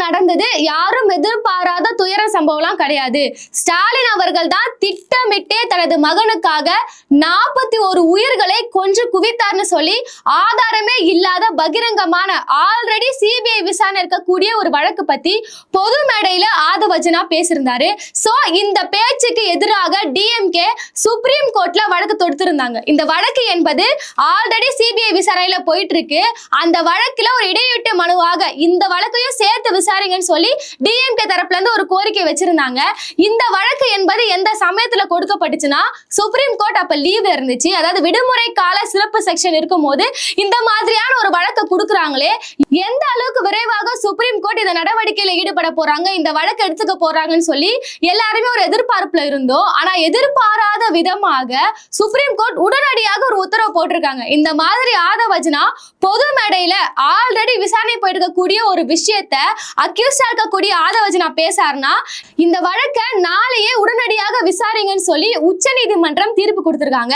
நடந்தது யாரும் எதிர்பாராத துயர சம்பவம்லாம் கிடையாது. ஸ்டாலின் அவர்கள் தான் திட்டமிட்டே தனது மகனுக்காக 41 உயிர்களை கொன்று குவித்தார்னு சொல்லி ஆதாரமே இல்லாத பகிரங்கமான ஆல்ரெடி சிபிஐ விசாரணை இருக்கக்கூடிய ஒரு வழக்கு பத்தி பொது மேடையில ஆதவர்ஜனா பேசியிருந்தாரு. சோ இந்த பேச்சுக்கு எதிராக டிஎம்கே சுப்ரீம் கோர்ட்ல வழக்கு தொடுத்திருந்தாங்க. இந்த வழக்கு என்பது ஆல்ரெடி சிபிஐ விசாரணையில போயிட்டு இருக்கு. அந்த வழக்குல ஒரு இடையீட்டு மனுவாக இந்த வழக்கையும் சேர்த்து விசாரிங்கன்னு சொல்லி டிஎம்கே தரப்புல இருந்து ஒரு கோரிக்கை வச்சிருந்தாங்க. இந்த வழக்கு என்பது எந்த சமயத்துல கொடுக்கப்பட்டுச்சுன்னா சுப்ரீம் கோர்ட் அப்ப லீவ் இருந்துச்சு, அதாவது விடுமுறை கால சிறப்பு செக்ஷன் இருக்கும் போது இந்த மாதிரியான ஒரு வழக்கு கொடுக்குறாங்களே, எந்த அளவுக்கு விரைவாக சுப்ரீம் கோர்ட் இந்த நடவடிக்கையில ஈடுபட போறாங்க, இந்த வழக்கு எடுத்துக்க போறாங்கன்னு சொல்லி எல்லாருமே ஒரு எதிர்பார்ப்புல இருந்தோம். ஆனா எதிர்பாராத விதமாக சுப்ரீம் கோர்ட் உடனடியாக ஒரு உத்தரவு போட்டிருக்காங்க. இந்த மாதிரி ஆதவர்ஜனா பொது மேடையில ஆல்ரெடி விசாரணை போயிட்டு இருக்கக்கூடிய ஒரு விஷயத்த அக்யூஸ்டா இருக்கக்கூடிய ஆதவர்ஜனா பேசாருன்னா இந்த வழக்கை நாளையே உடனடியாக விசாரிங்கன்னு சொல்லி உச்சநீதிமன்றம் தீர்ப்பு கொடுத்திருக்காங்க.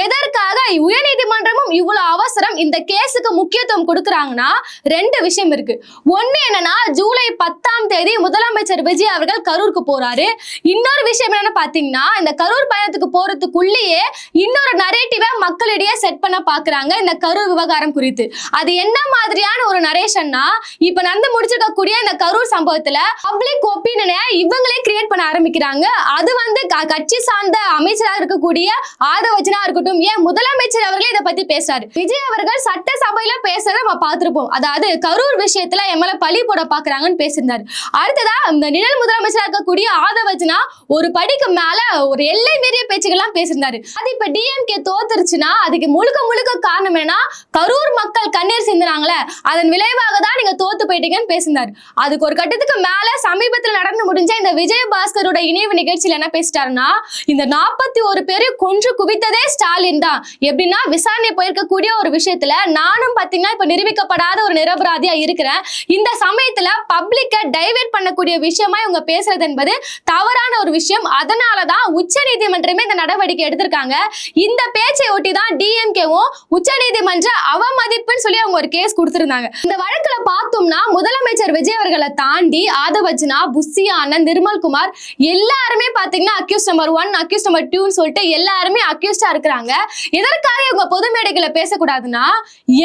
எதற்காக உயர்நீதிமன்றமும் இவ்வளவு அவசரம் இந்த கேஸுக்கு முக்கியத்துவம் கொடுக்கறாங்கன்னா ரெண்டு விஷயம் இருக்கு. ஒண்ணு என்னன்னா, ஜூலை 10ஆம் தேதி முதலமைச்சர் விஜய் அவர்கள் கரூருக்கு போறாரு. இன்னொரு விஷயம் என்னன்னு பாத்தீங்கன்னா, இந்த கரூர் பயணத்துக்கு போறதுக்குள்ளேயே இன்னொரு நரேட்டிவ மக்களிடையே செட் பண்ண பாக்குறாங்க இந்த கரூர் விவகாரம் குறித்து. அது என்ன மாதிரியான ஒரு நரேஷன்னா, இப்ப நடந்து முடிச்சிருக்கக்கூடிய இந்த கரூர் சம்பவத்துல பப்ளிக் ஒப்பீனியனை இவங்களே கிரியேட் பண்ண ஆரம்பிக்கிறாங்க. அது வந்து கட்சி சார்ந்த அமைச்சராக இருக்கக்கூடிய ஆதவர்ஜனா இருக்கட்டும், ஏன் முதலமைச்சர் அவர்களே இதை பத்தி பேசுறாரு. விஜய் அவர்கள் சட்டசபையில பேசுறத நம்ம பார்த்திருப்போம். அதாவது கரூர் விஷயத்துல எம்எல்ஏ பழி போட பாக்குறாங்கன்னு பேசியிருந்தாரு. அடுத்ததா இந்த நிழல் முதலமைச்சராக இருக்கக்கூடிய ஆதவர்ஜனா ஒரு படிக்கு மேல ஒரு எல்லை மீறிய பேச்சுக்கெல்லாம் பேசியிருந்தாரு. அது இப்ப டிஎம்கே தோத்துருச்சுன்னா அதுக்கு முழுக்க முழுக்க காரணம் என்ன, கரூர் மக்கள் கண்ணீர் சிந்தினாங்களே, அதன் விளைவாக தான் நீங்க தோத்து போயிட்டீங்கன்னு பேசினாரு. அதுக்கு ஒரு கட்டத்துக்கு மேல சமீபத்தில் நடந்து முடிஞ்ச இந்த விஜயபாஸ்கரோட இணைவு நிகழ்ச்சியில என்ன பேசிட்டாருன்னா, இந்த 41 பேரை கொன்று குவித்ததே ஸ்டாலின் தான். எப்படின்னா, விசாரணை போயிருக்கக்கூடிய ஒரு விஷயத்துல நானும் பாத்தீங்கன்னா இப்ப நிரூபிக்கப்படாத ஒரு நிரபராதியா இருக்கிறேன். இந்த சமயத்துல பப்ளிக்க டைவர்ட் பண்ணக்கூடிய விஷயமா இவங்க பேசுறது என்பது தவறான ஒரு விஷயம். அதனாலதான் உச்ச நீதிமன்றமே இந்த நடவடிக்கை எடுத்திருக்காங்க. இந்த பேச்சை ஒட்டி தான் டிஎம்கேவும் உச்ச நீதிமன்ற அவமதிப்புன்னு சொல்லி அவங்க ஒரு கேஸ் கொடுத்திருந்தாங்க. இந்த வழக்குல பார்த்தோம்னா முதலமைச்சர் விஜய் அவர்களை தாண்டி ஆதவர்ஜனா, புஷி ஆனந்த், நிர்மல்குமார் எல்லாருமே பாத்தீங்கன்னா அக்யூஸ் நம்பர் 1, அக்யூஸ் நம்பர் 2 சொல்லிட்டு எல்லாருமே அக்யூஸ்டா இருக்கிறாங்க. எதற்காக இவங்க பொது மேடைகளை பேசக்கூடாதுன்னா,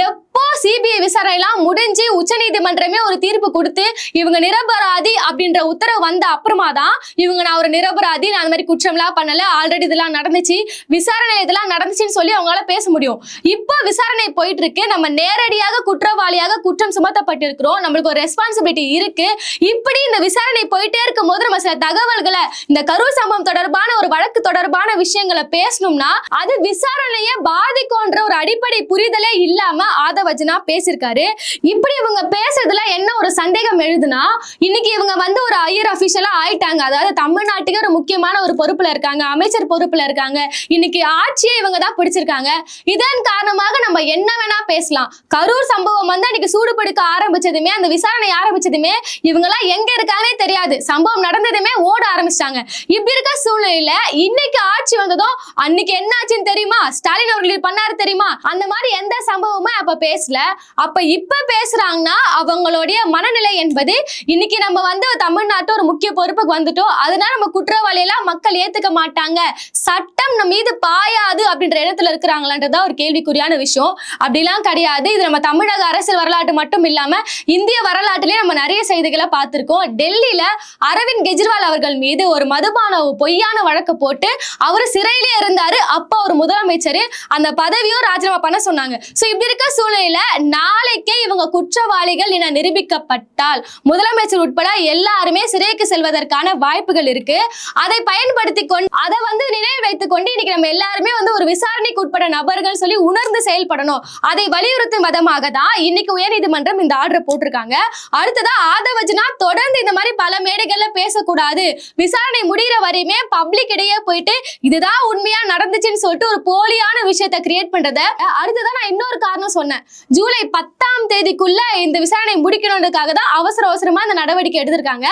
எப்போ சிபிஐ விசாரணை எல்லாம் முடிஞ்சு உச்சநீதிமன்றமே ஒரு தீர்ப்பு கொடுத்து இவங்க நிரபராதி அப்படின்ற உத்தரவு வந்த அப்புறமா தான் இவங்க நான் ஒரு நிரபராதி, நான் அந்த மாதிரி குற்றம்லாம் பண்ணல, ஆல்ரெடி இதெல்லாம் நடந்துச்சு, விசாரணை இதெல்லாம் நடந்துச்சுன்னு சொல்லி அவங்களால பேச முடியும். இப்போ விசாரணை போயிட்டு இருக்கு, நம்ம நேரடியாக குற்றவாளியாக குற்றம் சுமத்தப்பட்டிருக்கிறோம், நம்மளுக்கு ஒரு ரெஸ்பான்சிபிலிட்டி இருக்கு. இப்படி இந்த விசாரணை போயிட்டே இருக்கும் போது நம்ம சில தகவல்களை இந்த கரூர் சம்பவம் தொடர்பான ஒரு வழக்கு தொடர்பான விஷயங்களை பேசணும்னா அது விசாரணையை பாதிக்கும்ன்ற ஒரு அடிப்படை புரிதலே இல்லாம ஆதவர்ஜனா பேசியிருக்காரு. இப்படி இவங்க பேசுறதுல என்ன ஒரு சந்தேகம் எழுதுனா, இன்னைக்கு இவங்க வந்து ஒரு ஹையர் அபிஷியலா ஆயிட்டாங்க, அதாவது தமிழ்நாட்டுக்கு ஒரு முக்கியமான ஒரு பொறுப்புல இருக்காங்க, அமைச்சர் பொறுப்புல இருக்காங்க, இன்னைக்கு ஆட்சியை இவங்க தான் பிடிச்சிருக்காங்க. இதன் காரணமாக நம்ம என்ன வேணா பேசலாம். கரூர் சம்பவம் வந்து அன்னைக்கு சூடுபிடிக்க ஆரம்பிச்சதுமே, அந்த விசாரணை ஆரம்பிச்சதுமே இவங்க எல்லாம் எங்க இருக்கானே தெரியாது, சம்பவம் நடந்ததுமே ஓட ஆரம்பிச்சிட்டாங்க. இப்படி இருக்க சூழ்நிலையில இன்னைக்கு ஆட்சி வந்ததும் அன்னைக்கு என்ன ஆச்சுன்னு தெரியுமா, ஸ்டாலின் அவர்கள் பண்ணாரு தெரியுமா, அந்த மாதிரி எந்த சம்பவமும் அப்ப பேசல. அப்ப இப்ப பேசுறாங்கன்னா அவங்களுடைய மனநிலை என்பது இன்னைக்கு நம்ம வந்து தமிழ்நாட்டு ஒரு முக்கிய பொறுப்புக்கு வந்துட்டோம், அதனால நம்ம குற்றவாளி எல்லாம் மக்கள் ஏத்துக்க மாட்டாங்க, சட்டம் நம்ம மீது பாயாது அப்படின்ற இடத்துல இருக்கிறாங்களான்றதா ஒரு கேள்விக்குறியான விஷயம். அப்படிலாம் கிடையாது. இது நம்ம தமிழக அரசியல் வரலாற்று மட்டும் இல்லாம இந்திய வரலாற்றிலே நம்ம நிறைய செய்திகளை பார்த்திருக்கோம். டெல்லியில அரவிந்த் கெஜ்ரிவால் அவர்கள் மீது ஒரு மதுபான பொய்யான வழக்கு போட்டு அவர் சிறையிலே இருந்தாரு. அப்ப ஒரு முதலமைச்சர் அந்த பதவியும் ராஜினாமா பண்ண சொன்னாங்க. சோ இப்படி இருக்க சூழ்நிலையில நாளைக்கே இவங்க குற்றவாளிகள் என நிரூபிக்கப்பட்டால் முதலமைச்சர் உட்பட எல்லாருமே சிறைக்கு செல்வதற்கான வாய்ப்புகள் இருக்கு. அதை பயன்படுத்தி கொண்டு அதை வந்து நினைவு வைத்துக் கொண்டு இன்னைக்கு நம்ம எல்லாருமே வந்து ஒரு விசாரணைக்கு உட்பட நபர்கள் சொல்லி உணர்ந்து செயல்படணும். அதை வலியுறுத்தும் விதமாக தான் இன்னைக்கு உயர்நீதிமன்றம் இந்த ஆர்டர் போட்டிருக்காங்க. அடுத்ததா ஆதவர்ஜனா தொடர்ந்து இந்த மாதிரி பல மேடைகள்ல பேசக்கூடாது, விசாரணை முடிகிற வரையுமே பப்ளிக் இடையே போயிட்டு இதுதான் உண்மையா நடந்துச்சுன்னு சொல்லிட்டு ஒரு போலியான விஷயத்தை கிரியேட் பண்றத. அடுத்ததான் நான் இன்னொரு காரணம் சொன்னேன், ஜூலை 10ஆம் தேதிக்குள்ள இந்த விசாரணை முடிக்கணும்ன்றதுக்காக அப்படின்றதுக்காக தான் அவசரமா இந்த நடவடிக்கை எடுத்திருக்காங்க.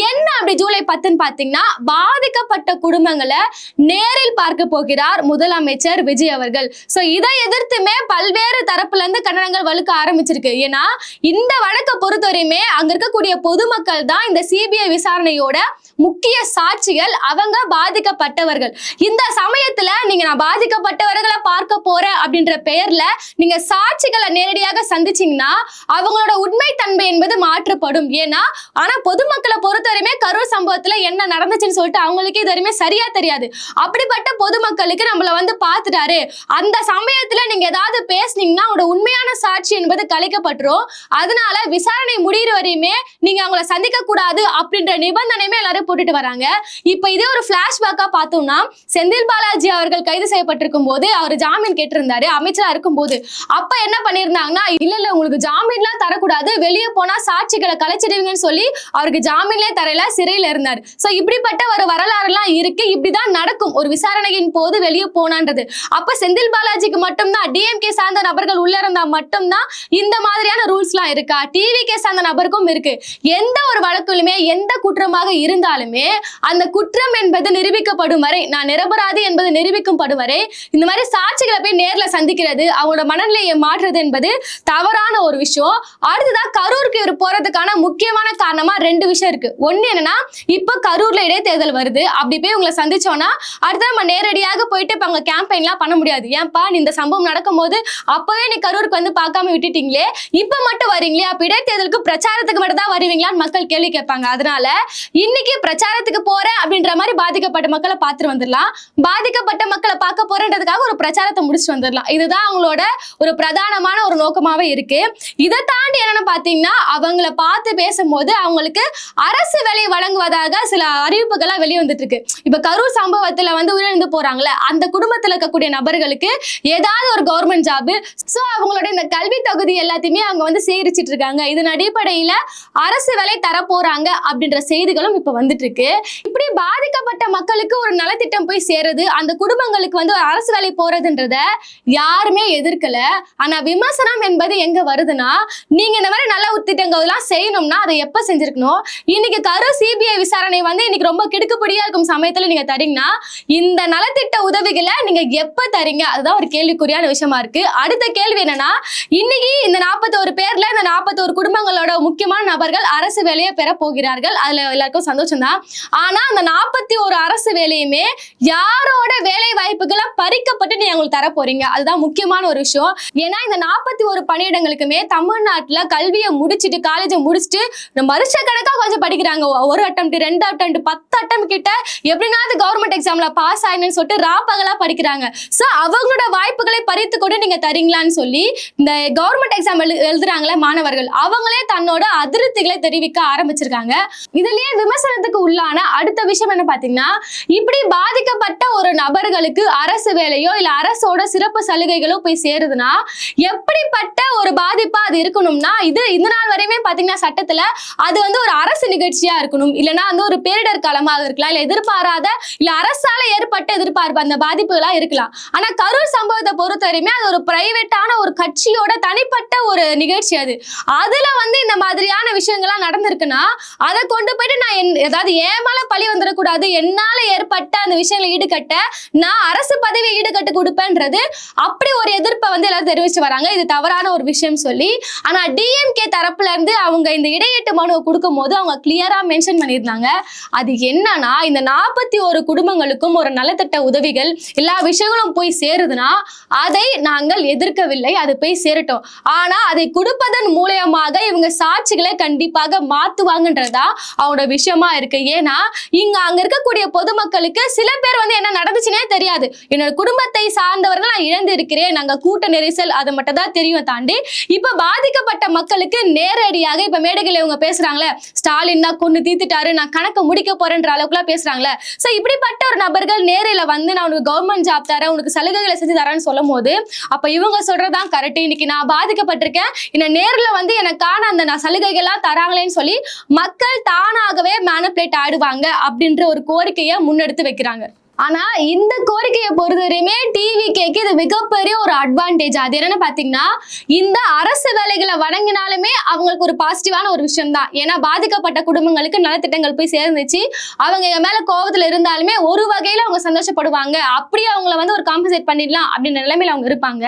என்ன அப்படி ஜூலை 10 பாத்தீங்கன்னா, பாதிக்கப்பட்ட குடும்பங்களை நேரில் பார்க்க போகிறார் முதலமைச்சர் விஜய் அவர்கள். சோ இதை எதிர்த்துமே பல்வேறு தரப்புல இருந்து கண்டனங்கள் வலுக்க ஆரம்பிச்சிருக்கு. ஏன்னா இந்த வழக்கை பொறுத்தவரையுமே அங்க இருக்கக்கூடிய பொதுமக்கள் தான் இந்த சிபிஐ விசாரணையோட முக்கிய சாட்சிகள். அவங்க பாதிக்கப்பட்டவர்கள். இந்த சமயத்துல நீங்க நான் பாதிக்கப்பட்டவர்களை பார்க்க போறேன் அப்படின்ற பெயர்ல நீங்க சாட்சிகளை நேரடியாக சந்திச்சீங்கன்னா அவங்களோட உண்மை தன்மை என்பது மாற்றப்படும். ஏன்னா ஆனா பொதுமக்களை பொறுத்தவரையுமே கரூர் சம்பவத்துல என்ன நடந்துச்சுன்னு சொல்லிட்டு அவங்களுக்கு இது வரையுமே சரியா தெரியாது. அப்படிப்பட்ட பொதுமக்களுக்கு நம்மள வந்து பார்த்துட்டாரு, அந்த சமயத்துல நீங்க ஏதாவது பேசுனீங்கன்னா அவங்களோட உண்மையான சாட்சி என்பது கலைக்கப்பட்டுரும். அதனால விசாரணை முடிகிற வரையுமே நீங்க அவங்கள சந்திக்க கூடாது அப்படின்ற நிபந்தனையுமே எல்லாரும் போட்டுட்டு வராங்க. இப்ப இதே ஒரு பிளாஷ்பேக்கா பார்த்தோம்னா, செந்தில் பாலாஜி அவர்கள் கைது செய்யப்பட்டிருக்கும் போது அவர் ஜாமீன் கேட்டிருந்தாரு அமைச்சரா இருக்கும் போது. அப்ப என்ன பண்ணிருந்தாங்கன்னா, இல்ல உங்களுக்கு ஜாமீன்லாம் தரக்கூடாது, வெளியே போனா சாட்சிகளை கலைச்சிடுவீங்கன்னு சொல்லி அவருக்கு ஜாமீன்லே தரையில சிறையில இருந்தார். சோ இப்படிப்பட்ட ஒரு வரலாறு எல்லாம் இருக்கு. இப்படிதான் நடக்கும் ஒரு விசாரணையின் போது வெளியே போனான்றது. அப்ப செந்தில் பாலாஜிக்கு மட்டும்தான், டிஎம்கே சார்ந்த நபர்கள் உள்ள இருந்தா மட்டும்தான் இந்த மாதிரியான ரூல்ஸ் எல்லாம் இருக்கா? டிவிகே சார்ந்த நபருக்கும் இருக்கு. எந்த ஒரு வழக்கிலுமே எந்த குற்றமாக இருந்தாலுமே அந்த குற்றம் என்பது நிரூபிக்கப்படும் வரை, நான் நிரபராதி என்பது நிரூபிக்கப்படும் வரை இந்த மாதிரி சாட்சிகளை போய் நேர்ல சந்திக்கிறது, அவங்களோட மனநிலையை மாற்றுறது என்பது தவறான ஒரு விஷயம். அடுத்ததா கரூருக்கு இவர் போறதுக்கான முக்கியமான காரணமா 2 விஷயம் இருக்கு. ஒண்ணு என்னன்னா, இப்ப கரூர்ல இடைத்தேர்தல் வருது. அப்படி போய் உங்களை சந்திச்சோம்னா அடுத்த நம்ம நேரடியாக போயிட்டு இப்ப அங்க கேம்பெயின்லாம் பண்ண முடியாது. ஏன்பா இந்த சம்பவம் நடக்கும் போது அப்பவே நீ கரூருக்கு வந்து பார்க்காம விட்டுட்டீங்களே, இப்ப மட்டும் வரீங்களே, அப்ப இடைத்தேர்தலுக்கு பிரச்சாரத்துக்கு மட்டும் தான் வருவீங்களான்னு மக்கள் கேள்வி கேட்பாங்க. அதனால இன்னைக்கு பிரச்சாரத்துக்கு போறேன் அப்படின்ற மாதிரி பாதிக்கப்பட்ட மக்களை பார்த்துட்டு வந்துடலாம். பாதிக்கப்பட்ட மக்களை பார்க்க போறேன்றதுக்காக ஒரு பிரச்சாரத்தை முடிச்சுட்டு வந்துடலாம். இதுதான் அவங்களோட ஒரு பிரதானமான ஒரு நோக்கமாவே இருக்கு. இதை தாண்டி என்னன்னு பாத்தீங்கன்னா, அவங்கள பார்த்து பேசும்போது அவங்களுக்கு அரசு வேலை வழங்குவதாக சில அறிவிப்புகளா வெளியே வந்துட்டு இருக்கு. இப்ப கரூர் சம்பவத்துல வந்து உயிரிழந்து போறாங்கல்ல, அந்த குடும்பத்துல இருக்கக்கூடிய நபர்களுக்கு ஏதாவது ஒரு கவர்மெண்ட் ஜாப், சோ அவங்களோட இந்த கல்வி தகுதி எல்லாத்தையுமே அவங்க வந்து சேகரிச்சிட்டு இருக்காங்க. இதன் அடிப்படையில அரசு வேலை தர போறாங்க அப்படின்ற செய்திகளும் இப்ப வந்துட்டு இருக்கு. இப்படி பாதிக்கப்பட்ட மக்களுக்கு ஒரு நலத்திட்டம் போய் சேருது, அந்த குடும்பங்களுக்கு வந்து ஒரு அரசு வேலை போறதுன்றத யாருமே எதிர்க்கல. ஆனா விமர்சனம் என்பது எங்க வருதுன்னா, நீங்க இந்த மாதிரி நல்ல திட்டங்கள் எல்லாம் செய்யணும்னா அதை எப்ப செஞ்சிருக்கணும்? இன்னைக்கு கரூர் சிபிஐ விசாரணை வந்து இன்னைக்கு ரொம்ப கிடுக்குப்படியா இருக்கும் சமயத்துல நீங்க தரீங்கன்னா, இந்த நலத்திட்ட உதவிகளை நீங்க எப்ப தரீங்க? அதுதான் ஒரு கேள்விக்குறியான விஷயமா இருக்கு. அடுத்த கேள்வி என்னன்னா, இன்னைக்கு இந்த 41 பேர்ல இந்த 41 குடும்பங்களோட முக்கியமான நபர்கள் அரசு வேலையை பெற போகிறார்கள். அதுல எல்லாருக்கும் சந்தோஷம் தான். ஆனா அந்த 41 அரசு வேலையுமே யாரோட வேலை வாய்ப்புகளை பறிக்கப்பட்டு நீங்க அவங்களுக்கு தர போறீங்க? அதுதான் முக்கியமான ஒரு விஷயம். ஏன்னா இந்த 41 பணியிடங்களுக்குமே தமிழ்நாட்டுல கல்வியை முடிச்சுட்டு காலேஜை முடிச்சுட்டு வருஷ கணக்கா கொஞ்சம் படிக்கிறாங்க. ஒரு அட்டம் 2 அட்டம் 10 அட்டம் கிட்ட எப்படினாவது கவர்மெண்ட் எக்ஸாம்ல பாஸ் ஆயின்னு சொல்லிட்டு ராப்பகலா படிக்கிறாங்க. சோ அவங்களோட வாய்ப்புகளை பறித்து கொண்டு நீங்க தரீங்களான்னு சொல்லி இந்த கவர்மெண்ட் எக்ஸாம் எழுதுறாங்களே மாணவர்கள், அவங்களே தன்னோட அதிருப்திகளை தெரிவிக்க ஆரம்பிச்சிருக்காங்க. இதுலயே விமர்சனத்துக்கு உள்ளான அடுத்த விஷயம் என்ன பாத்தீங்கன்னா, இப்படி பாதிக்கப்பட்ட ஒரு நபர்களுக்கு அரசு வேலையோ இல்ல அரசோட சிறப்பு சலுகைகளோ போய் சேருதுன்னா எப்படிப்பட்ட ஒரு பாதிப்பா அது இருக்கணும்னா, இது இந்த நாள் வரையுமே பாத்தீங்கன்னா சட்டத்துல அது வந்து ஒரு அரசு நிகழ்ச்சியா இருக்கணும், இல்லைன்னா வந்து ஒரு பேரிடர் காலமாக இருக்கலாம், இல்ல எதிர்பாராத இல்ல அரசால ஏற்பட்ட எதிர்பார்ப்பு அந்த பாதிப்புகளா இருக்கலாம். ஆனா கரூர் சம்பவத்தை பொறுத்தவரையுமே அது ஒரு பிரைவேட்டான ஒரு கட்சியோட தனிப்பட்ட ஒரு நிகழ்ச்சி. அதுல வந்து இந்த மாதிரியான விஷயங்கள்லாம் நடந்திருக்குன்னா அதை கொண்டு போயிட்டு நான் ஏதாவது ஏமால பழி வந்துடக்கூடாது, என்னால ஏற்பட்ட அந்த விஷயங்களை ஈடுகட்ட நான் அரசு பதவி ஈடுகட்டு கொடுப்பேன்றது அப்படி ஒரு எதிர்ப்பை வந்து எல்லாரும் தெரிவிச்சு வராங்க. இது தவறான ஒரு விஷயம் சொல்லி. ஆனா டிஎம்கே தரப்புல இருந்து அவங்க இந்த இடையீட்டு மனுவை கொடுக்கும் போது அவங்க கிளியரா மென்ஷன் பண்ணியிருந்தாங்க. அது என்னன்னா, இந்த 41 குடும்பங்களுக்கும் ஒரு நலத்திட்ட உதவிகள் எல்லா விஷயங்களும் போய் சேருதுன்னா அதை நாங்கள் எதிர்க்கவில்லை, அது போய் சேரட்டும். ஆனா அதை கொடுப்பதன் மூலமாக இவங்க சாட்சிகளை கண்டிப்பாக மாத்துவாங்கன்றதா அவங்களோட விஷயமா இருக்கு. ஏன்னா அங்க இருக்கக்கூடிய பொதுமக்களுக்கு சில பேர் வந்து என்ன நடந்துச்சுன்னே தெரியாது. என்னோட குடும்பத்தை சார்ந்தவர்கள் நான் இழந்து இருக்கிறேன், நாங்க கூட்ட நெரிசல் அதை மட்டும் தான் தெரியும் தாண்டி இப்ப பாதிக்கப்பட்ட மக்களுக்கு நேரடியாக இப்ப மேடைகள் இவங்க பேசுறாங்களே, ஸ்டாலின் தான் கொண்டு தீர்த்துட்டாரு, நான் கணக்கு முடிக்க போறேன்ற அளவுக்குலாம் பேசுறாங்களே. சோ இப்படிப்பட்ட ஒரு நபர்கள் நேரில் வந்து நான் உனக்கு கவர்மெண்ட் ஜாப் தரேன், உனக்கு சலுகைகளை செஞ்சு தரேன்னு சொல்லும் போது அப்ப இவங்க சொல்றதான் கரெக்ட். இன்னைக்கு நான் பாதிக்கப்பட்டிருக்கேன், என்ன நேர்ல வந்து எனக்கான அந்த சலுகைகள்லாம் தராங்களேன்னு சொல்லி மக்கள் தானாகவே மேனிபுலேட் ஆடுவாங்க அப்படின்ற ஒரு கோரிக்கையை முன்னெடுத்து வைக்கிறாங்க. ஆனா இந்த கோரிக்கையை பொறுத்தவரையுமே டிவிகேக்கு இது மிகப்பெரிய ஒரு அட்வான்டேஜ். அது என்னன்னு பாத்தீங்கன்னா, இந்த அரசு வேலைகளை வழங்கினாலுமே அவங்களுக்கு ஒரு பாசிட்டிவான ஒரு விஷயம் தான். ஏன்னா பாதிக்கப்பட்ட குடும்பங்களுக்கு நலத்திட்டங்கள் போய் சேர்ந்துச்சு. அவங்க எங்க மேல கோபத்துல இருந்தாலுமே ஒரு வகையில அவங்க சந்தோஷப்படுவாங்க. அப்படியே அவங்கள வந்து ஒரு காம்பன்சேட் பண்ணிடலாம் அப்படின்ற நிலைமையில அவங்க இருப்பாங்க.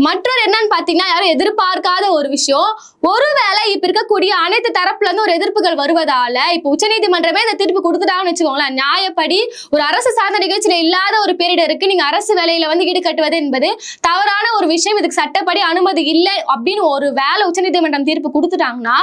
மற்றொரு என்னன்னு பாத்தீங்கன்னா, யாரும் எதிர்பார்க்காத ஒரு விஷயம், ஒருவேளை இப்ப இருக்கக்கூடிய அனைத்து தரப்புல இருந்து ஒரு எதிர்ப்புகள் வருவதால இப்ப உச்சநீதிமன்றமே இந்த தீர்ப்பு கொடுத்துட்டாங்கன்னு வச்சுக்கோங்களேன். நியாயப்படி ஒரு அரசு சார்ந்த நிகழ்ச்சியில இல்லாத ஒரு பேரிடருக்கு நீங்க அரசு வேலையில வந்து ஈடுகட்டுவது என்பது தவறான ஒரு விஷயம், இதுக்கு சட்டப்படி அனுமதி இல்லை அப்படின்னு ஒரு வேலை உச்சநீதிமன்றம் தீர்ப்பு கொடுத்துட்டாங்கன்னா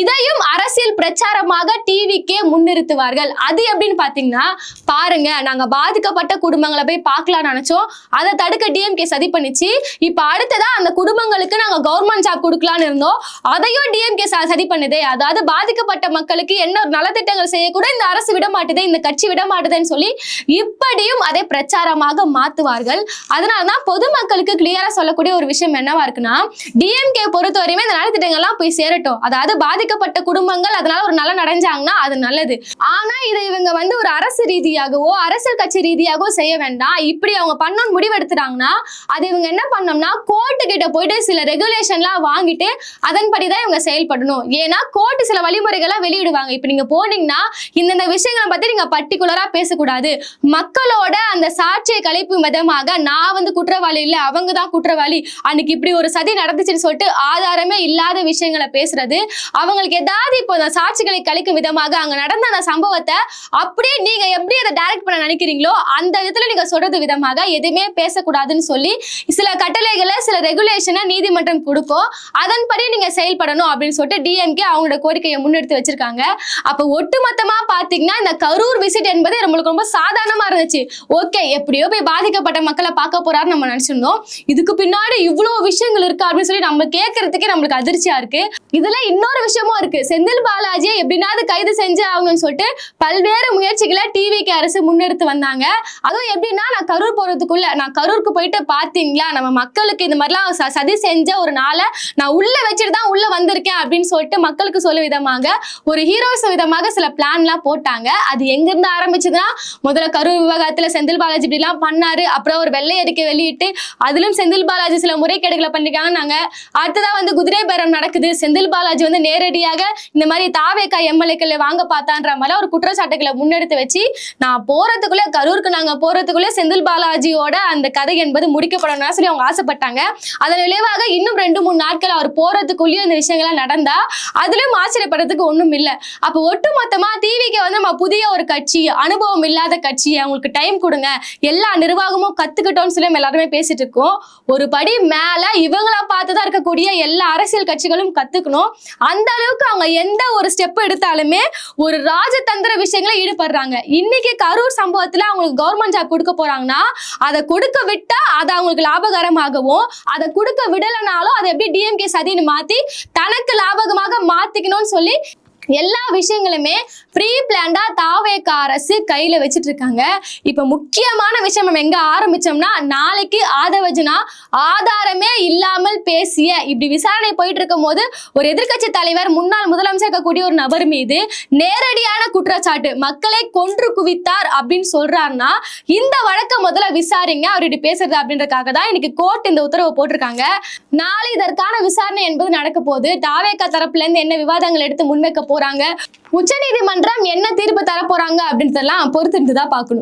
இதையும் அரசியல் பிரச்சாரமாக டிவிக்கே முன்னிறுத்துவார்கள். அது எப்படின்னு பாத்தீங்கன்னா, பாருங்க நாங்க பாதிக்கப்பட்ட குடும்பங்களை போய் பார்க்கலாம்னு நினைச்சோம், அதை தடுக்க டிஎம்கே சதி பண்ணிச்சு. இப்ப அடுத்ததா அந்த குடும்பங்களுக்கு நாங்க கவர்மெண்ட் ஜாப் கொடுக்கலாம்னு இருந்தோம், அதையும் டிஎம்கே சதி பண்ணுதே. அதாவது பாதிக்கப்பட்ட மக்களுக்கு என்ன நலத்திட்டங்கள் செய்யக்கூட இந்த அரசு விட மாட்டுதே, இந்த கட்சி விட மாட்டுதுன்னு சொல்லி இப்படியும் அதை பிரச்சாரமாக மாத்துவார்கள். அதனாலதான் பொதுமக்களுக்கு கிளியரா சொல்லக்கூடிய ஒரு விஷயம் என்னவா இருக்குன்னா, டிஎம்கே பொறுத்தவரையுமே இந்த நலத்திட்டங்கள்லாம் போய் சேரட்டும். அதாவது பாதிக்கப்பட்ட குடும்பங்கள் அதனால ஒரு நலன் அடைஞ்சாங்கன்னா அது நல்லது. ஆனா இதை இவங்க வந்து ஒரு அரசு ரீதியாகவோ அரசியல் கட்சி ரீதியாகவோ செய்ய வேண்டாம். இப்படி அவங்க பண்ணணும்னு முடிவெடுத்துட்டாங்கன்னா அது இவங்க என்ன பண்ணோம்னா கோர்ட்டு கிட்ட போயிட்டு சில ரெகுலேஷன்லாம் வாங்கிட்டு அதன்படிதான் இவங்க செயல்படணும். ஏன்னா கோர்ட்டு சில வழிமுறைகள்லாம் வெளியிடுவாங்க. இப்ப நீங்க போனீங்கன்னா இந்த விஷயங்களை பத்தி நீங்க பர்டிகுலரா பேசக்கூடாது, மக்களோட அந்த சாட்சியை கழிப்பும் விதமாக நான் வந்து குற்றவாளி இல்லை அவங்க தான் குற்றவாளி, அன்னைக்கு இப்படி ஒரு சதி நடந்துச்சுன்னு சொல்லிட்டு ஆதாரமே இல்லாத விஷயங்களை பேசுறது, அவங்களுக்கு ஏதாவது இப்போ அந்த சாட்சிகளை கழிக்கும் விதமாக அங்க நடந்த அந்த சம்பவத்தை அப்படியே நீங்க எப்படி அதை டைரக்ட் பண்ண நினைக்கிறீங்களோ அந்த விதத்துல நீங்க சொல்றது விதமாக எதுவுமே பேசக்கூடாதுன்னு சொல்லி சில கட்டளைகளை சில ரெகுலேஷனை நீதிமன்றம் கொடுக்கும். அதன்படி நீங்க செயல்படணும் அப்படின்னு சொல்லிட்டு டிஎம்கே அவங்களோட கோரிக்கையை முன்னெடுத்து வச்சிருக்காங்க. அப்ப ஒட்டுமொத்தமா பாத்தீங்கன்னா இந்த கரூர் விசிட் என்பது நம்மளுக்கு ரொம்ப சாதாரணமா இருந்துச்சு. ஓகே, எப்படியோ போய் பாதிக்கப்பட்ட மக்களை பார்க்க போறாரு நம்ம நினைச்சிருந்தோம். இதுக்கு பின்னாடி இவ்வளவு விஷயங்கள் இருக்கு அப்படின்னு சொல்லி நம்ம கேட்கறதுக்கே நம்மளுக்கு அதிர்ச்சியா இருக்கு. இதுல இன்னொரு விஷயமும் இருக்கு. செந்தில் பாலாஜியை எப்படினாவது கைது செஞ்சு ஆகணும்னு சொல்லிட்டு பல்வேறு முயற்சிகளை டிவிகே அரசு முன்னெடுத்து வந்தாங்க. அதுவும் எப்படின்னா, நான் கரூர் போறதுக்குள்ள நான் கரூருக்கு போயிட்டு பாத்தீங்களா நம்ம மக்களுக்கு இந்த மாதிரிலாம் சதி செஞ்ச ஒரு நாளை நான் உள்ள வச்சுட்டு தான் உள்ள வந்திருக்கேன் அப்படின்னு சொல்லிட்டு மக்களுக்கு சொல்லும் விதமாக ஒரு ஹீரோஸ் விதமாக சில பிளான்லாம் போட்டாங்க. அது எங்க இருந்து ஆரம்பிச்சதுன்னா, முதல்ல கரூர் விவகாரத்துல செந்தில் பாலாஜி இப்படி எல்லாம் பண்ணாரு, அப்புறம் ஒரு வெள்ளை அறிக்கை வெளியிட்டு அதிலும் செந்தில் பாலாஜி சில முறைகேடுகளை பண்ணிருக்காங்க. நாங்க அடுத்ததா வந்து குதிரை பேரம் நடக்குது, செந்தில் பாலாஜி வந்து நேரடியாக இந்த மாதிரி தாவேகா எம்எல்ஏக்களை வாங்க பார்த்தான்ற மாதிரி ஒரு குற்றச்சாட்டுகளை முன்னெடுத்து வச்சு நான் போறதுக்குள்ள கரூருக்கு நாங்க போறதுக்குள்ளே செந்தில் பாலாஜியோட அந்த கதை என்பது முடிக்கப்படணும்னு சொல்லி அவங்க ஆசைப்பட்டாங்க. அதன் விளைவாக இன்னும் 2-3 நாட்கள் அவர் போறதுக்குள்ளேயும் இந்த விஷயங்கள்லாம் நடந்தா அதுலயும் ஆச்சரியப்படுறதுக்கு ஒண்ணும் இல்லை. அப்போ ஒட்டுமொத்தமா டிவிக்கு வந்து நம்ம புதிய ஒரு கட்சி, அனுபவம் இல்லாத கட்சி, அவங்களுக்கு டைம் கொடுங்க, எல்லா நிர்வாகமும் கத்துக்கிட்டோம்னு சொல்லி நம்ம எல்லாருமே பேசிட்டு இருக்கோம். ஒரு படி மேல இவங்கள பார்த்துதான் இருக்கக்கூடிய எல்லா அரசியல் கட்சிகளும் கத்துக்கணும். அந்த அளவுக்கு அவங்க எந்த ஒரு ஸ்டெப் எடுத்தாலுமே ஒரு ராஜதந்திர விஷயங்களை ஈடுபடுறாங்க. இன்னைக்கு கரூர் சம்பவத்துல அவங்களுக்கு கவர்மெண்ட் ஜாப் கொடுக்க போறாங்கன்னா அதை கொடுக்க விட்டா அது அவங்களுக்கு லாபகரமாகவும், அதை கொடுக்க விடலைனாலும் அதை எப்படி டிஎம்கே சதின்னு மாத்தி தனக்கு லாபகமாக மாத்திக்கணும்னு சொல்லி எல்லா விஷயங்களுமே ப்ரீ பிளான்டா தாவேகா அரசு கையில வச்சிட்டு இருக்காங்க. இப்ப முக்கியமான விஷயம் நம்ம எங்க ஆரம்பிச்சோம்னா, நாளைக்கு ஆதவஜனா ஆதாரமே இல்லாமல் பேசிய இப்படி விசாரணை போயிட்டு இருக்கும் போது ஒரு எதிர்கட்சி தலைவர் முன்னாள் முதலமைச்சர் இருக்கக்கூடிய ஒரு நபர் மீது நேரடியான குற்றச்சாட்டு மக்களை கொன்று குவித்தார் அப்படின்னு சொல்றாருன்னா இந்த வழக்கை முதல்ல விசாரிங்க, அவர் இப்படி பேசுறது அப்படின்றதுக்காக தான் இன்னைக்கு கோர்ட் இந்த உத்தரவை போட்டிருக்காங்க. நாளை இதற்கான விசாரணை என்பது நடக்க போகுது. தாவேகா தரப்புல இருந்து என்ன விவாதங்கள் எடுத்து முன்வைக்க போறாங்க, உச்சநீதிமன்றம் என்ன தீர்ப்பு தர போறாங்க அப்படின்றதெல்லாம் பொறுத்திருந்து தான் பார்க்கணும்.